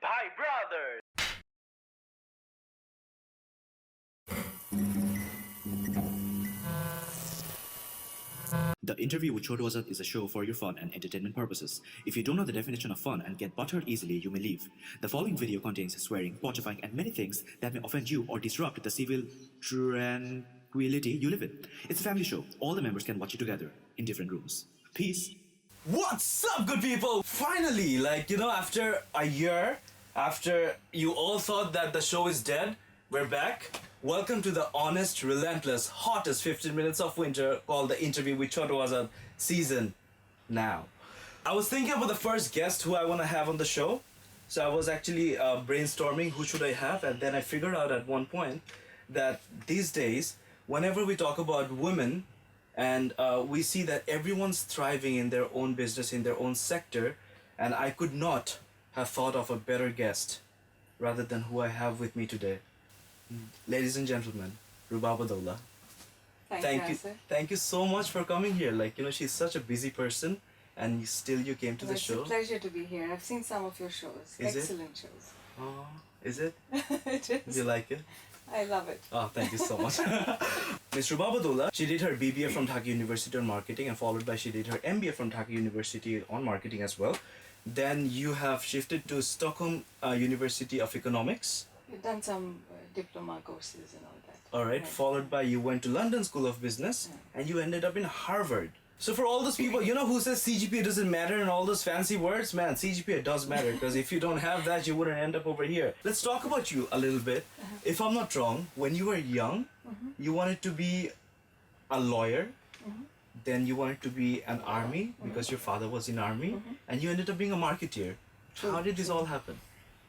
Bye, brother! The interview with Chotoazad is a show for your fun and entertainment purposes. If you don't know the definition of fun and get butthurt easily, you may leave. The following video contains swearing, pontifying, and many things that may offend you or disrupt the civil tranquility you live in. It's a family show. All the members can watch it together in different rooms. Peace. What's up, good people? Finally, after a year, after you all thought that the show is dead, we're back. Welcome to the honest, relentless, hottest 15 minutes of winter called The Interview with Chotoazad season now. I was thinking about the first guest who I want to have on the show. So I was actually brainstorming who should I have, and then I figured out at one point that these days, whenever we talk about women, and we see that everyone's thriving in their own business, in their own sector, and I could not have thought of a better guest rather than who I have with me today. Ladies and gentlemen, Rubaba Dowla. Thank you. Asif. Thank you so much for coming here. She's such a busy person, and still you came to the show. It's a pleasure to be here. I've seen some of your shows. Is it? Excellent shows. Oh, is it? It is. You like it? I love it. Oh, thank you so much. Ms. Rubaba Dowla, she did her BBA from Dhaka University on marketing, and followed by she did her MBA from Dhaka University on marketing as well. Then you have shifted to Stockholm University of Economics. You've done some diploma courses and all that. All right. Followed by you went to London School of Business, and you ended up in Harvard. So for all those people, who says CGPA doesn't matter and all those fancy words, man, CGPA does matter, because if you don't have that, you wouldn't end up over here. Let's talk about you a little bit. If I'm not wrong, when you were young, you wanted to be a lawyer, then you wanted to be an army because your father was in army, and you ended up being a marketeer. How did this all happen?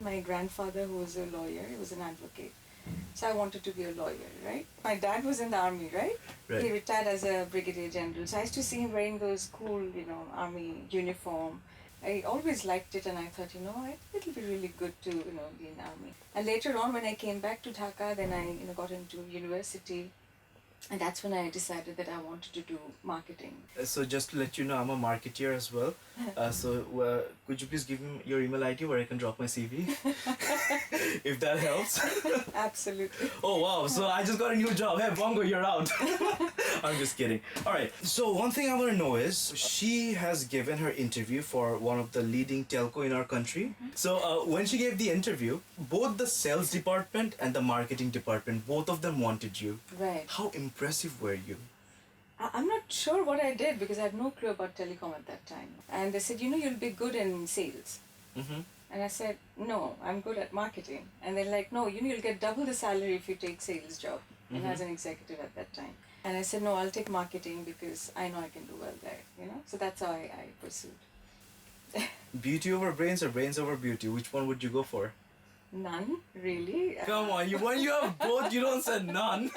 My grandfather, who was a lawyer, he was an advocate. So I wanted to be a lawyer, right? My dad was in the army, right? Right. He retired as a brigadier general. So I used to see him wearing those cool, army uniform. I always liked it, and I thought, it'll be really good to, be in the army. And later on, when I came back to Dhaka, then I, got into university. And that's when I decided that I wanted to do marketing. So just to let you know, I'm a marketeer as well. Could you please give me your email ID where I can drop my CV? If that helps. Absolutely. Oh wow, so I just got a new job. Hey Bongo, you're out. I'm just kidding. Alright, so one thing I want to know is, she has given her interview for one of the leading telco in our country. So when she gave the interview, both the sales department and the marketing department, both of them wanted you. Right. How impressive were you? I'm not sure what I did because I had no clue about telecom at that time. And they said, you'll be good in sales. And I said, no, I'm good at marketing. And they're like, no, you'll get double the salary if you take sales job. And as an executive at that time. And I said, no, I'll take marketing because I know I can do well there, So that's how I pursued. Beauty over brains or brains over beauty? Which one would you go for? None, really. Come on, when you have both, you don't say none.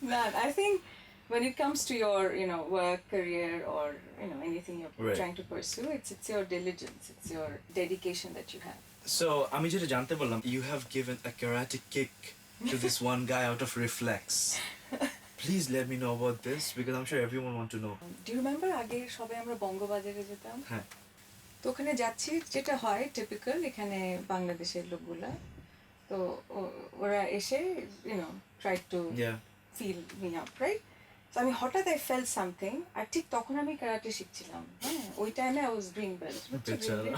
None. I think when it comes to your, work, career, or, anything you're trying to pursue, it's your diligence, it's your dedication that you have. So, আমি যেটা জানতে পারলাম, you have given a karate kick to this one guy out of reflex. Please let me know about this because I'm sure everyone wants to know. Do you remember আগে সবাই আমরা বঙ্গবাজারে যেতাম? হ্যাঁ। তো ওখানে যাচ্ছি, যেটা হয় টিপিক্যাল এখানে বাংলাদেশের লোকগুলা, তো ওরা এসে try to feel me up, right? So আমি হঠাৎ I felt something, আর ঠিক তখন আমি karate শিখছিলাম, হ্যাঁ ওই টাইমে I was green belt,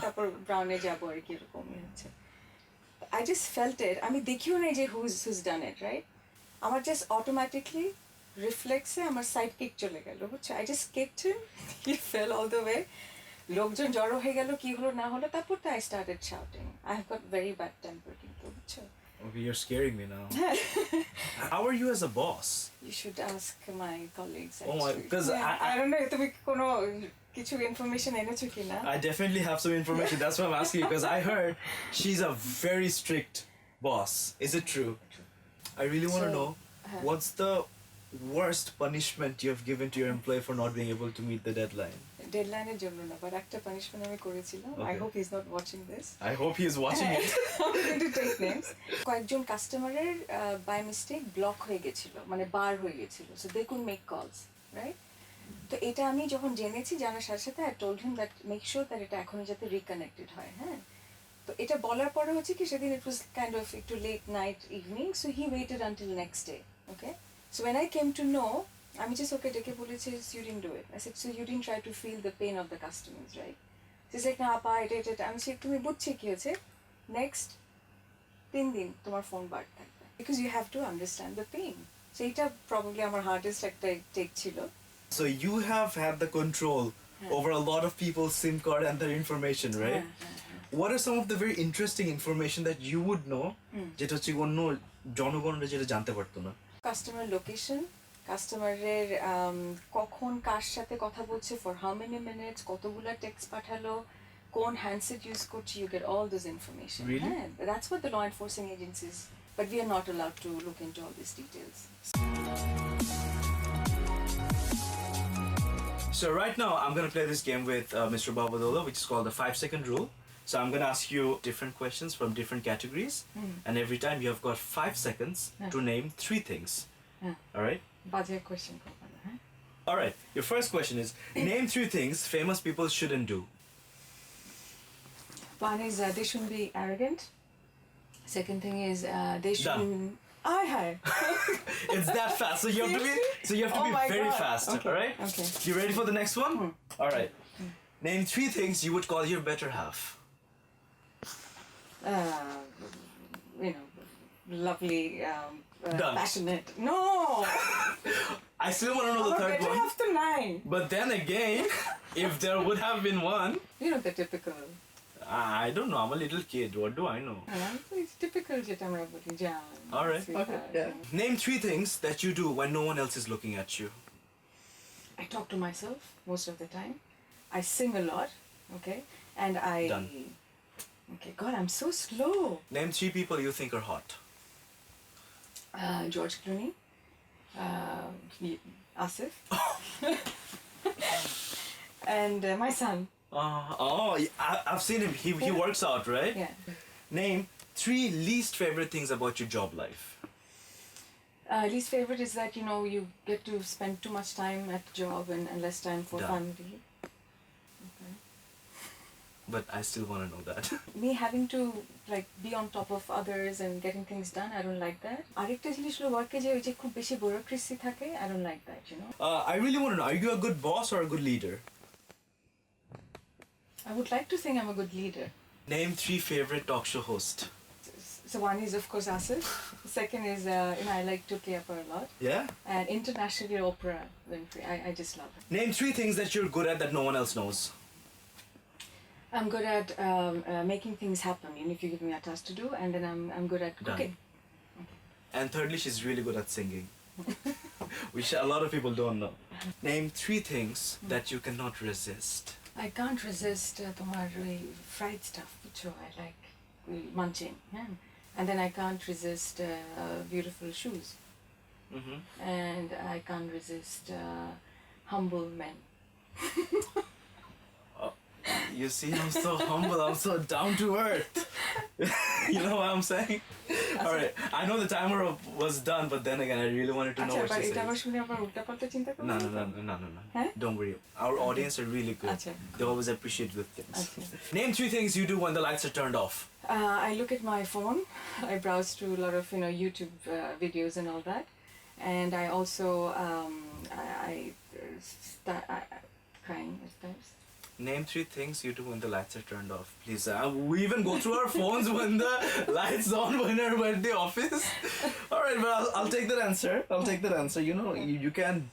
তারপর ব্রাউনে যাবো আর কি এরকমই হচ্ছে। I just felt it, আমি দেখিও নাই যে who's done it, right? আমার just automatically reflexে আমার side kick চলে গেল, বুঝছো? I just kicked him, he fell all the way. লোকজন জড়ো হয়ে গেল, কি হলো না হলো, তারপর I started shouting. I have got very bad temper কিন্তু, বুঝছো? Okay, you're scaring me now. How are you as a boss? You should ask my colleagues actually. Oh my, because I don't know, তুমি কোনো কিছু information এনেছো কিনা? I definitely have some information. That's why I'm asking you, because I heard she's a very strict boss. Is it true? I really want to know, what's the worst punishment you have given to your employee for not being able to meet the deadline? ডেডলাইনের জন্য না, but একটা punishment আমি করেছিলাম। I hope he's not watching this. I hope he is watching it. I'm going to take names. কয়েকজন কাস্টমারের by mistake block হয়ে গেছিল, মানে বার হয়ে গেছিল, so they couldn't make calls, right? তো এটা আমি যখন জেনেছি, জানার সাথে সাথে I told him that make sure that এটা এখনই যাতে রিকানেক্টেড হয়, হ্যাঁ। তো এটা বলার পরে হচ্ছে কি সেদিন it was kind of একটু late night evening, so he waited until next day. Okay, so when I came to know, আমি just ওকে ডেকে বলেছি you didn't do it. I said, so you didn't try to feel the pain of the customers, right? She's like, না আপা এটা আমি বলছি তুমি বুঝছি কি হয়েছে, নেক্সট 3 দিন তোমার ফোন বার থাকবে, because you have to understand the pain. So এটা probably আমার hardest একটা take ছিল. So you have had the control over a lot of people's SIM card and their information, right? What are some of the very interesting information that you would know যেটা হচ্ছে অন্য জনগণরা যেটা জানতে পারতো না? Customer location, কাস্টমারের কখন কার সাথে কথা বলছে, for how many minutes, কতগুলা টেক্সট পাঠালো, কোন হ্যান্ডসেট ইউজ করছে, you get all this information. Really? Yeah, that's what the law enforcing agencies, but we are not allowed to look into all these details. So right now I'm gonna play this game with Mr. Rubaba Dowla, which is called the 5-second rule. So I'm gonna ask you different questions from different categories, and every time you have got 5 seconds to name 3 things. All right? বাজে question করব না, হ্যাঁ? All right. Your first question is name 3 things famous people shouldn't do. One is they shouldn't be arrogant. Second thing is they shouldn't. Hi. It's that fast. So you have to be. So you have to Oh be my very God. fast. Okay, All right. okay. You ready for the next one? All right. Name 3 things you would call your better half. You know, lovely, Done. passionate. No. I still want to know the Our third better one. half to 9. But then again, if there would have been one, You know the typical. I don't know. I'm a little kid. What do I know? It's typical যেটা আমরা বলি জান. All right. sweetheart. Name 3 things that you do when no one else is looking at you. I talk to myself most of the time. I sing a lot, okay? And I Done. Okay, God, I'm so slow. Name 3 people you think are hot. George Clooney, Asif, and my son. I've seen him. He works out, right? Yeah. Name 3 least favorite things about your job life. Least favorite is that you get to spend too much time at the job and less time for Done. family. Okay. But I still want to know that. Me having to like be on top of others and getting things done, I don't like that. আরেকটা জিনিস হলো ওয়ার্কে যে ওই যে খুব বেশি bureaucracy থাকে, I don't like that, I really want to know, are you a good boss or a good leader? I would like to think I'm a good leader. Name 3 favorite talk show hosts. So one is of course Asif. The second is I like to play up a lot. Yeah? And internationally Oprah Winfrey. I just love her. Name 3 things that you're good at that no one else knows. I'm good at making things happen. If you give me a task to do, and then I'm good at cooking. And thirdly, she's really good at singing. Which a lot of people don't know. Name 3 things that you cannot resist. I can't resist তোমার ওই fried stuff. Which I like munching. Yeah. And then I can't resist beautiful shoes. And I can't resist humble men. You see, I'm so humble, I'm so down to earth. You know what I'm saying? Alright, I know the timer was done, but then again, I really wanted to know what but she এটা আবার said. শুনে আবার উল্টাপাল্টা চিন্তা করবো? No. Huh? Don't worry. Our audience are really good. Acha. They always appreciate good things. Acha. Name 3 things you do when the lights are turned off. I look at my phone. I browse through a lot of YouTube videos and all that, and I also I start crying at times. Name 3 things you do when the lights are turned off. Please, we even go through our phones when the lights on when we're at the office. Alright, but I'll take that answer. You can't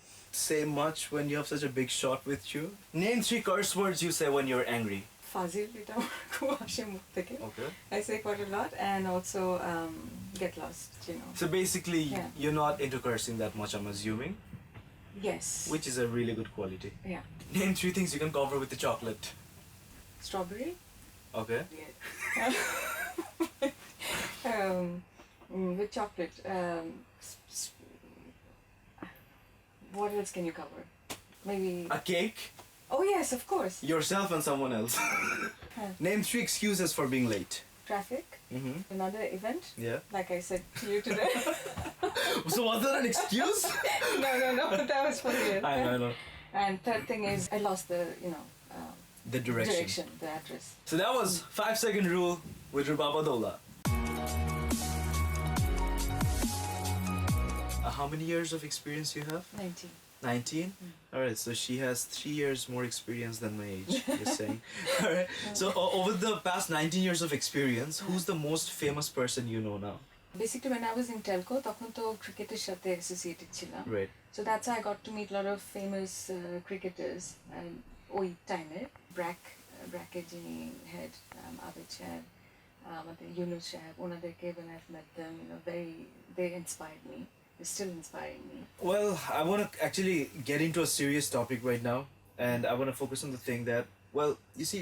say much when you have such a big shot with you. Name 3 curse words you say when you're angry. Fazil, এটা আমার খুব আসে মুখ থেকে. Okay. I say quite a lot, and also get lost. So basically, Yeah. you're not into cursing that much, I'm assuming, Yes. which is a really good quality. Yeah. Name 3 things you can cover with the chocolate. Strawberry. Okay. Yeah. With chocolate. What else can you cover? Maybe. A cake, Oh yes, of course. yourself, and someone else. Name 3 excuses for being late. Traffic. Another event. Yeah. Like I said to you today. So was that an excuse? No. That was for you. I know. And third thing is I lost the The direction. the address. So that was 5-second rule. with Rubaba Dowla. How many years of experience you have? 19. 19? Alright, so she has 3 years more experience than my age, you're saying. Alright, so over the past 19 years of experience, who's the most famous person you know now? Basically, when I was in Telco, তখন তো ক্রিকেটের সাথে associated ছিলাম. Right. So that's how I got to meet a lot of famous cricketers ওই টাইমের ব্র্যাকের যিনি head আবেদ সাহেব আমাদের ইউনুস সাহেব ওনাদেরকে when I've met them, they inspired me. They're still inspiring me. Well, I want to actually get into a serious topic right now, and I want to focus on the thing that, well, you see,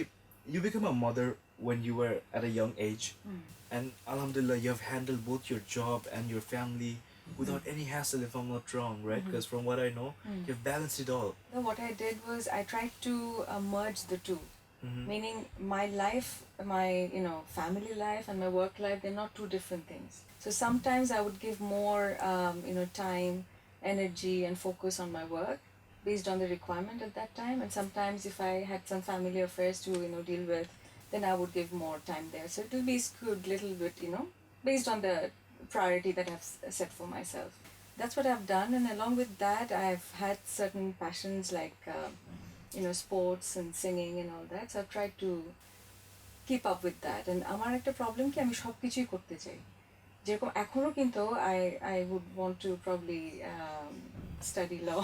you become a mother when you were at a young age, and alhamdulillah, you have handled both your job and your family without any hassle, if I'm not wrong, right? Because from what I know, you've balanced it all. No, what I did was I tried to merge the two. Meaning my life, my family life and my work life, they're not two different things. So sometimes I would give more time, energy and focus on my work based on the requirement at that time, and sometimes if I had some family affairs to deal with, then I would give more time there. So it will be skewed little bit, based on the priority that I've set for myself. That's what I've done, and along with that I've had certain passions like sports and singing and all that, so I've tried to keep up with that. And আমার একটা problem কি আমি সব কিছুই করতে চাই, যেরকম এখনো কিন্তু I would want to probably study law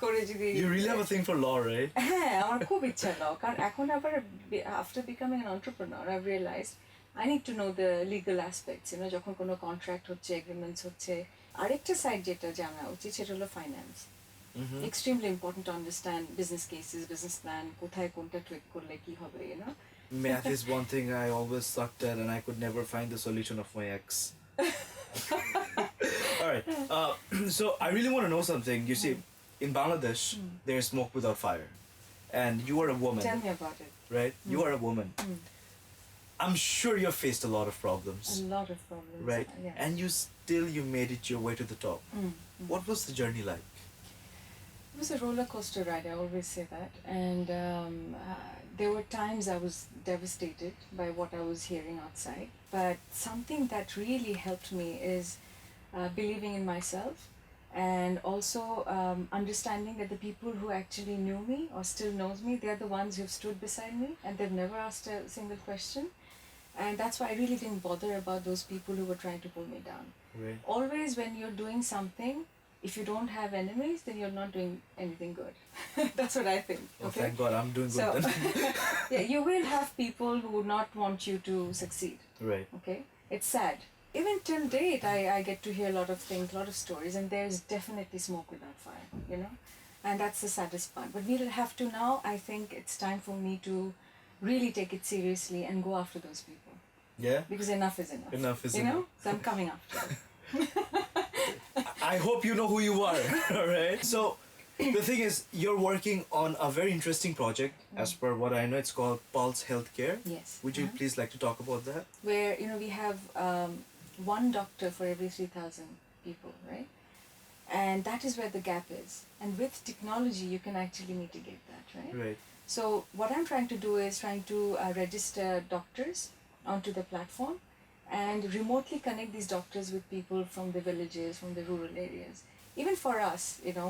করে যদি You really have a thing for law, right? হ্যাঁ আমার খুব ইচ্ছা law, কারণ এখন আবার after becoming an entrepreneur I've realized I need to know the legal aspects, যখন কোনো কন্ট্রাক্ট হচ্ছে, এগ্রিমেন্টস হচ্ছে। আরেকটা সাইড যেটা জানা উচিত সেটা হলো finance. Extremely important to understand business cases, business plan, কোথায় কোনটা ট্রেড করলে কি হবে, Math is one thing I always sucked at, and I could never find the solution of my ex. Alright, so I really want to know something. You see, in Bangladesh, there is smoke without fire. And you are a woman. Tell me about it. Right? You are a woman. I'm sure you've faced a lot of problems. A lot of problems. Right? Yeah. And you made it your way to the top. What was the journey like? It was a roller coaster ride, I always say that. And there were times I was devastated by what I was hearing outside. But something that really helped me is believing in myself, and also understanding that the people who actually knew me or still knows me, they're the ones who've stood beside me and they've never asked a single question. And that's why I really didn't bother about those people who were trying to pull me down. Right. Always when you're doing something, if you don't have enemies, then you're not doing anything good. That's what I think. Well, Okay? thank God I'm doing good then. Yeah, you will have people who would not want you to succeed. Right. Okay? It's sad. Even till date, I get to hear a lot of things, a lot of stories, and there's definitely smoke without fire, And that's the saddest part. But we'll have to now, I think it's time for me to really take it seriously and go after those people. Yeah? Because enough is enough. Enough is you enough. know? So I'm coming after them. I hope you know who you are, alright? So, the thing is, you're working on a very interesting project, as per what I know, it's called Pulse Healthcare. Yes. Would you please like to talk about that? Where, we have one doctor for every 3,000 people, right? And that is where the gap is. And with technology, you can actually mitigate that, right? Right. So what I'm trying to do is trying to register doctors onto the platform and remotely connect these doctors with people from the villages, from the rural areas. Even for us,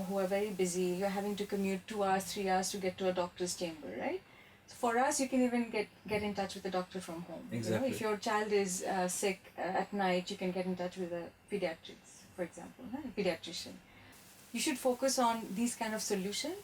who are very busy, you're having to commute 2 hours, 3 hours to get to a doctor's chamber, right? So for us, you can even get in touch with a doctor from home. Exactly. If your child is sick at night, you can get in touch with a pediatrics, for example, a pediatrician. You should focus on these kind of solutions,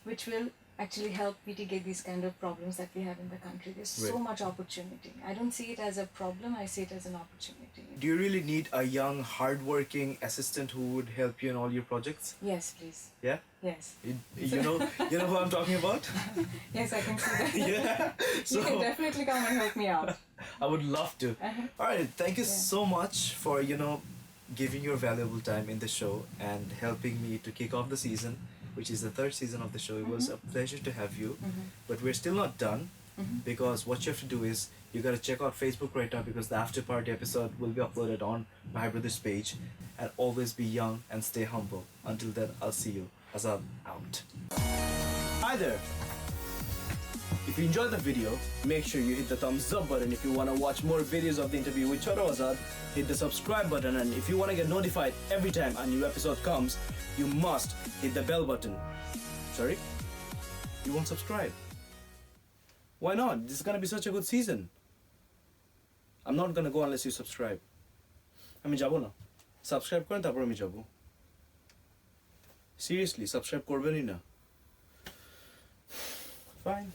which will actually help mitigate these kind of problems that we have in the country. There's so Right. much opportunity. I don't see it as a problem, I see it as an opportunity. Do you really need a young, hardworking assistant who would help you in all your projects? Yes, please. Yeah? Yes. You know who I'm talking about? Yes, I can see that. Yeah. You can definitely come and help me out. I would love to. All right, thank you so much for giving your valuable time in the show and helping me to kick off the season, which is the third season of the show. It was a pleasure to have you, but we're still not done, because what you have to do is you got to check out Facebook right now, because the after party episode will be uploaded on my brother's page. And always be young and stay humble. Until then, I'll see you. Azad out. Hi there. If If you enjoyed the video, make sure you hit the thumbs up button. If you want to watch more videos of the interview with Chotoazad, hit the subscribe button. And if you want to get notified every time a new episode comes, you must hit the bell button. Sorry? You won't subscribe. Why not? This is gonna be such a good season. I'm not gonna go unless you subscribe. আমি যাবো না। Subscribe করেন তারপর আমি যাবো। Seriously, subscribe করবেনই না। Fine.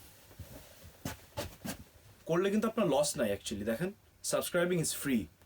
করলে কিন্তু আপনার লস নাই অ্যাকচুয়ালি দেখেন। Subscribing is free.